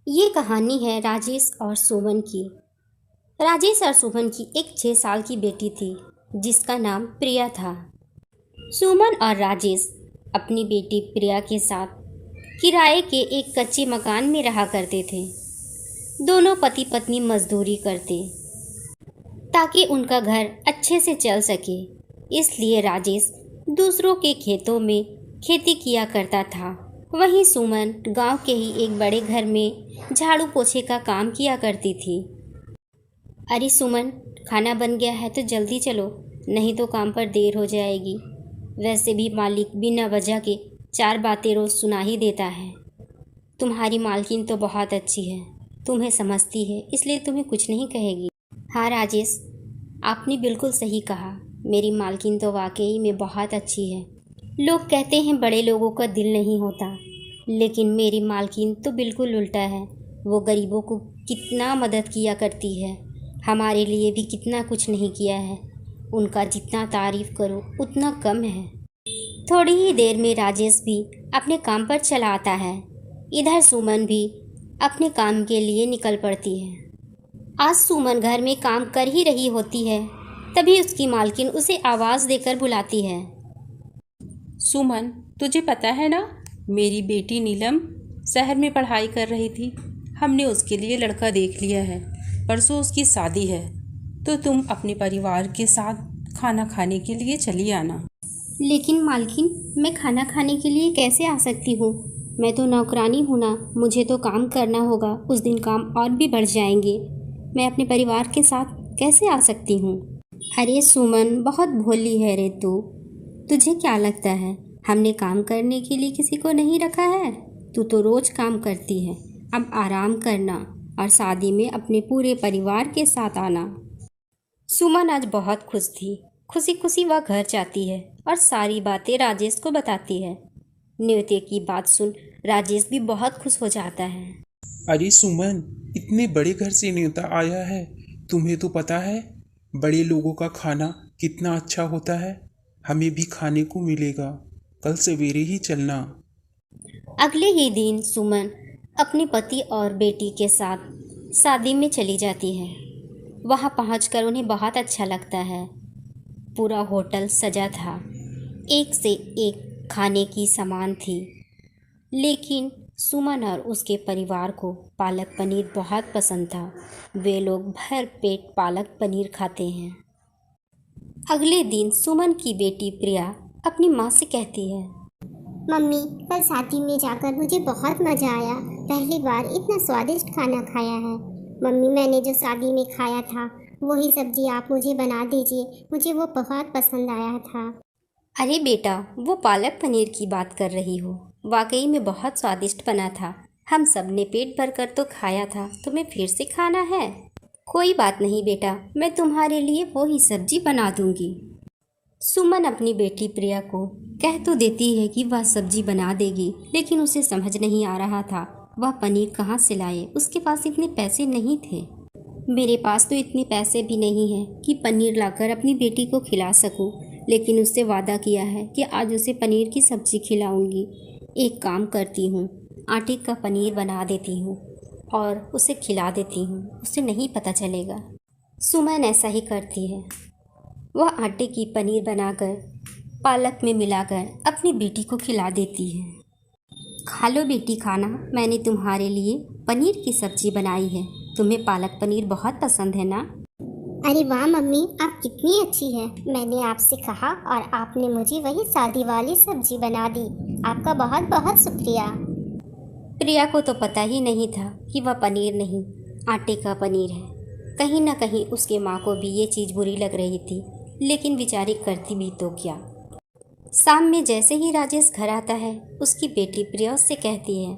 ये कहानी है राजेश और सुमन की। राजेश और सुमन की एक 6 साल की बेटी थी जिसका नाम प्रिया था। सुमन और राजेश अपनी बेटी प्रिया के साथ किराए के एक कच्चे मकान में रहा करते थे। दोनों पति पत्नी मजदूरी करते ताकि उनका घर अच्छे से चल सके। इसलिए राजेश दूसरों के खेतों में खेती किया करता था। वहीं सुमन गांव के ही एक बड़े घर में झाड़ू पोछे का काम किया करती थी। अरे सुमन, खाना बन गया है तो जल्दी चलो, नहीं तो काम पर देर हो जाएगी। वैसे भी मालिक बिना वजह के 4 बातें रोज सुना ही देता है। तुम्हारी मालकिन तो बहुत अच्छी है, तुम्हें समझती है, इसलिए तुम्हें कुछ नहीं कहेगी। हाँ राजेश, आपने बिल्कुल सही कहा। मेरी मालकिन तो वाकई में बहुत अच्छी है। लोग कहते हैं बड़े लोगों का दिल नहीं होता, लेकिन मेरी मालकिन तो बिल्कुल उल्टा है। वो गरीबों को कितना मदद किया करती है, हमारे लिए भी कितना कुछ नहीं किया है। उनका जितना तारीफ करो उतना कम है। थोड़ी ही देर में राजेश भी अपने काम पर चला आता है। इधर सुमन भी अपने काम के लिए निकल पड़ती है। आज सुमन घर में काम कर ही रही होती है, तभी उसकी मालकिन उसे आवाज़ देकर बुलाती है। सुमन, तुझे पता है ना, मेरी बेटी नीलम शहर में पढ़ाई कर रही थी। हमने उसके लिए लड़का देख लिया है। परसों उसकी शादी है, तो तुम अपने परिवार के साथ खाना खाने के लिए चली आना। लेकिन मालकिन, मैं खाना खाने के लिए कैसे आ सकती हूँ? मैं तो नौकरानी हूँ ना, मुझे तो काम करना होगा। उस दिन काम और भी बढ़ जाएंगे। मैं अपने परिवार के साथ कैसे आ सकती हूँ? अरे सुमन, बहुत भोली है रे तू। तुझे क्या लगता है हमने काम करने के लिए किसी को नहीं रखा है? तू तो रोज काम करती है। अब आराम करना और शादी में अपने पूरे परिवार के साथ आना। सुमन आज बहुत खुश थी। खुशी खुशी वह घर जाती है और सारी बातें राजेश को बताती है। न्योते की बात सुन राजेश भी बहुत खुश हो जाता है। अरे सुमन, इतने बड़े घर से न्योता आया है। तुम्हें तो पता है बड़े लोगों का खाना कितना अच्छा होता है। हमें भी खाने को मिलेगा। कल सवेरे ही चलना। अगले ही दिन सुमन अपने पति और बेटी के साथ शादी में चली जाती है। वहां पहुंचकर उन्हें बहुत अच्छा लगता है। पूरा होटल सजा था, एक से एक खाने की सामान थी। लेकिन सुमन और उसके परिवार को पालक पनीर बहुत पसंद था। वे लोग भर पेट पालक पनीर खाते हैं। अगले दिन सुमन की बेटी प्रिया अपनी माँ से कहती है, मम्मी, कल शादी में जाकर मुझे बहुत मज़ा आया। पहली बार इतना स्वादिष्ट खाना खाया है। मम्मी, मैंने जो शादी में खाया था वही सब्जी आप मुझे बना दीजिए। मुझे वो बहुत पसंद आया था। अरे बेटा, वो पालक पनीर की बात कर रही हो। वाकई में बहुत स्वादिष्ट बना था। हम सब ने पेट भर कर तो खाया था, तुम्हें फिर से खाना है? कोई बात नहीं बेटा, मैं तुम्हारे लिए वो ही सब्जी बना दूंगी। सुमन अपनी बेटी प्रिया को कह तो देती है कि वह सब्जी बना देगी, लेकिन उसे समझ नहीं आ रहा था वह पनीर कहाँ से लाए। उसके पास इतने पैसे नहीं थे। मेरे पास तो इतने पैसे भी नहीं हैं कि पनीर लाकर अपनी बेटी को खिला सकूं, लेकिन उससे वादा किया है कि आज उसे पनीर की सब्जी खिलाऊंगी। एक काम करती हूँ, आटे का पनीर बना देती हूँ और उसे खिला देती हूँ, उसे नहीं पता चलेगा। सुमन ऐसा ही करती है। वह आटे की पनीर बनाकर पालक में मिलाकर अपनी बेटी को खिला देती है। खा लो बेटी खाना, मैंने तुम्हारे लिए पनीर की सब्जी बनाई है। तुम्हें पालक पनीर बहुत पसंद है ना? अरे वाह मम्मी, आप कितनी अच्छी है। मैंने आपसे कहा और आपने मुझे वही शादी वाली सब्जी बना दी। आपका बहुत बहुत शुक्रिया। प्रिया को तो पता ही नहीं था कि वह पनीर नहीं, आटे का पनीर है। कहीं ना कहीं उसके माँ को भी ये चीज़ बुरी लग रही थी, लेकिन बेचारी करती भी तो क्या। शाम में जैसे ही राजेश घर आता है, उसकी बेटी प्रिया उससे कहती है,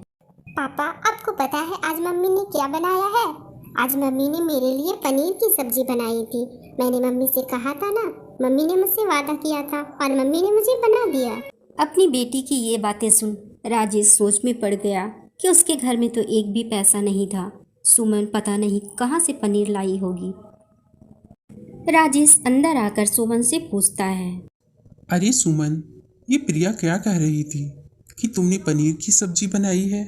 पापा, आपको पता है आज मम्मी ने क्या बनाया है? आज मम्मी ने मेरे लिए पनीर की सब्जी बनाई थी। मैंने मम्मी से कहा था ना, मम्मी ने मुझसे वादा किया था और मम्मी ने मुझे बना दिया। अपनी बेटी की ये बातें सुन राजेश सोच में पड़ गया कि उसके घर में तो एक भी पैसा नहीं था। सुमन पता नहीं कहाँ से पनीर लाई होगी। राजेश अंदर आकर सुमन से पूछता है, अरे सुमन, ये प्रिया क्या कह रही थी कि तुमने पनीर की सब्जी बनाई है?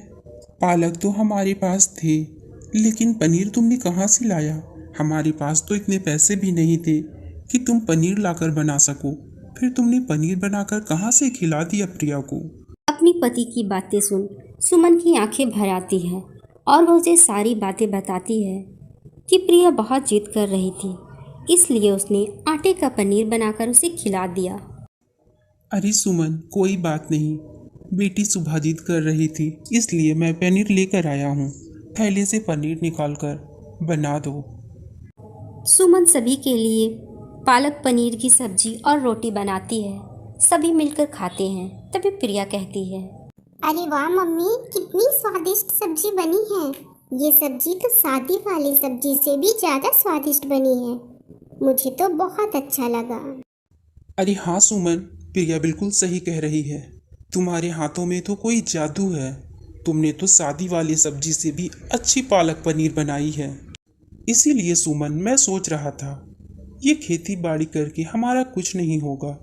पालक तो हमारे पास थे, लेकिन पनीर तुमने कहाँ से लाया? हमारे पास तो इतने पैसे भी नहीं थे कि तुम पनीर लाकर बना सको। फिर तुमने पनीर बनाकर कहाँ से खिला दिया प्रिया को? अपनी पति की बातें सुन सुमन की आंखें भर आती हैं और वो उसे सारी बातें बताती है कि प्रिया बहुत जिद कर रही थी, इसलिए उसने आटे का पनीर बनाकर उसे खिला दिया। अरे सुमन, कोई बात नहीं, बेटी सुबह जिद कर रही थी, इसलिए मैं पनीर लेकर आया हूँ। थैले से पनीर निकाल कर बना दो। सुमन सभी के लिए पालक पनीर की सब्जी और रोटी बनाती है। सभी मिलकर खाते हैं। तभी प्रिया कहती है, अरे वाह मम्मी, कितनी स्वादिष्ट सब्जी बनी है। ये सब्जी तो सादी वाली सब्जी से भी ज़्यादा स्वादिष्ट बनी है। मुझे तो बहुत अच्छा लगा। अरे हाँ सुमन, प्रिया बिल्कुल सही कह रही है। तुम्हारे हाथों में तो कोई जादू है। तुमने तो सादी वाली सब्जी से भी अच्छी पालक पनीर बनाई है। इसीलिए सुमन, मैं सोच रहा था ये खेती बाड़ी करके हमारा कुछ नहीं होगा।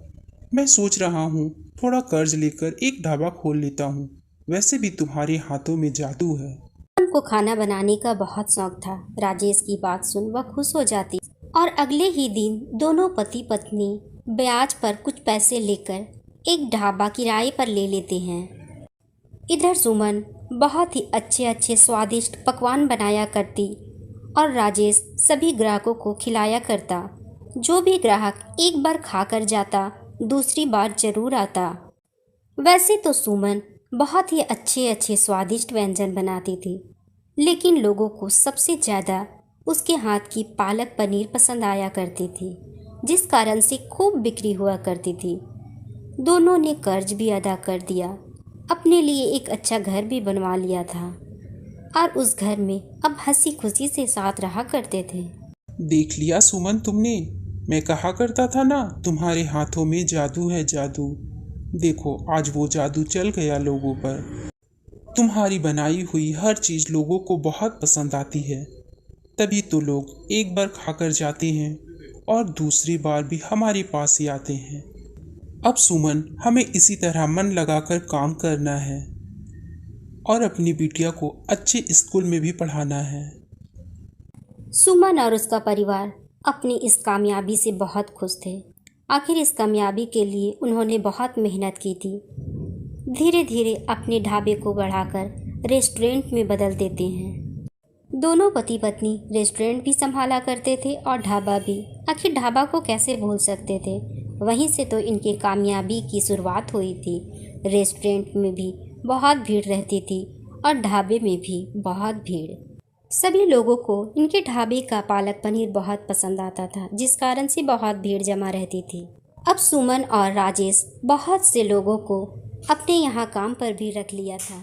मैं सोच रहा हूँ थोड़ा कर्ज लेकर एक ढाबा खोल लेता हूँ। वैसे भी तुम्हारे हाथों में जादू है। सुमन को खाना बनाने का बहुत शौक था। राजेश की बात सुन वह खुश हो जाती और अगले ही दिन दोनों पति पत्नी ब्याज पर कुछ पैसे लेकर एक ढाबा किराए पर ले लेते हैं। इधर सुमन बहुत ही अच्छे अच्छे स्वादिष्ट पकवान बनाया करती और राजेश सभी ग्राहकों को खिलाया करता। जो भी ग्राहक एक बार खाकर जाता, दूसरी बार जरूर आता। वैसे तो सुमन बहुत ही अच्छे अच्छे स्वादिष्ट व्यंजन बनाती थी, लेकिन लोगों को सबसे ज़्यादा उसके हाथ की पालक पनीर पसंद आया करती थी, जिस कारण से खूब बिक्री हुआ करती थी। दोनों ने कर्ज भी अदा कर दिया, अपने लिए एक अच्छा घर भी बनवा लिया था और उस घर में अब हंसी खुशी से साथ रहा करते थे। देख लिया सुमन तुमने, मैं कहा करता था ना तुम्हारे हाथों में जादू है, जादू। देखो आज वो जादू चल गया लोगों पर। तुम्हारी बनाई हुई हर चीज़ लोगों को बहुत पसंद आती है, तभी तो लोग एक बार खाकर जाते हैं और दूसरी बार भी हमारे पास ही आते हैं। अब सुमन, हमें इसी तरह मन लगाकर काम करना है और अपनी बिटिया को अच्छे स्कूल में भी पढ़ाना है। सुमन और उसका परिवार अपनी इस कामयाबी से बहुत खुश थे। आखिर इस कामयाबी के लिए उन्होंने बहुत मेहनत की थी। धीरे धीरे अपने ढाबे को बढ़ाकर रेस्टोरेंट में बदल देते हैं। दोनों पति पत्नी रेस्टोरेंट भी संभाला करते थे और ढाबा भी। आखिर ढाबा को कैसे भूल सकते थे, वहीं से तो इनके कामयाबी की शुरुआत हुई थी। रेस्टोरेंट में भी बहुत भीड़ रहती थी और ढाबे में भी बहुत भीड़। सभी लोगों को इनके ढाबे का पालक पनीर बहुत पसंद आता था, जिस कारण से बहुत भीड़ जमा रहती थी। अब सुमन और राजेश बहुत से लोगों को अपने यहाँ काम पर भी रख लिया था।